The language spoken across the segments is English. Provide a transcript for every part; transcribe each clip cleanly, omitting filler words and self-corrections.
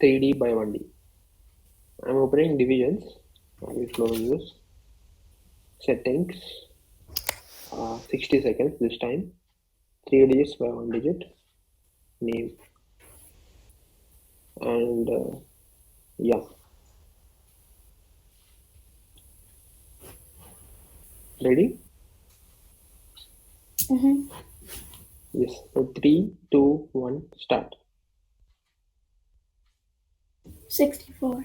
3D by 1D. I'm opening divisions. I will close this. Settings. 60 seconds this time. 3 digits by 1 digit. Name. And yeah. Ready? Yes. So 3, 2, 1, start. 64.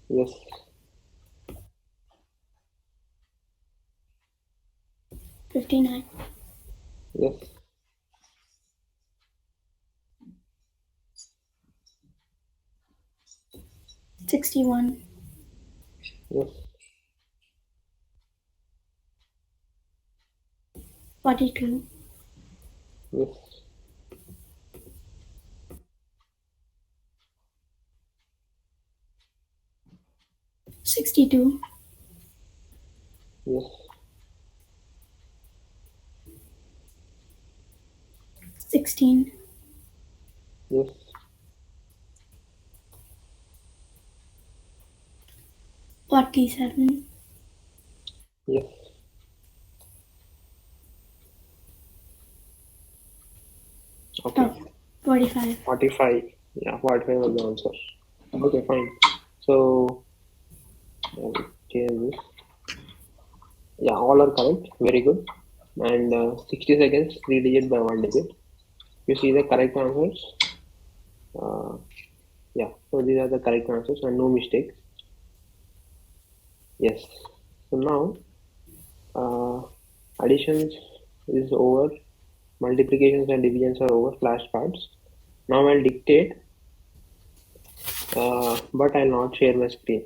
Yes. 59. Yes. 61. Yes. 42. Yes. 62. Yes. 16. Yes. 47. Yes. Okay. Oh, 45. 45. Yeah, 45 was the answer. Okay, fine. So, change this. Yeah, all are correct. Very good. And 60 seconds, 3 digit by 1 digit. You see the correct answers. Uh, yeah, so these are the correct answers and no mistakes. Yes. So now, additions is over. Multiplications and divisions are over. Flashcards. Now I'll dictate, but I'll not share my screen.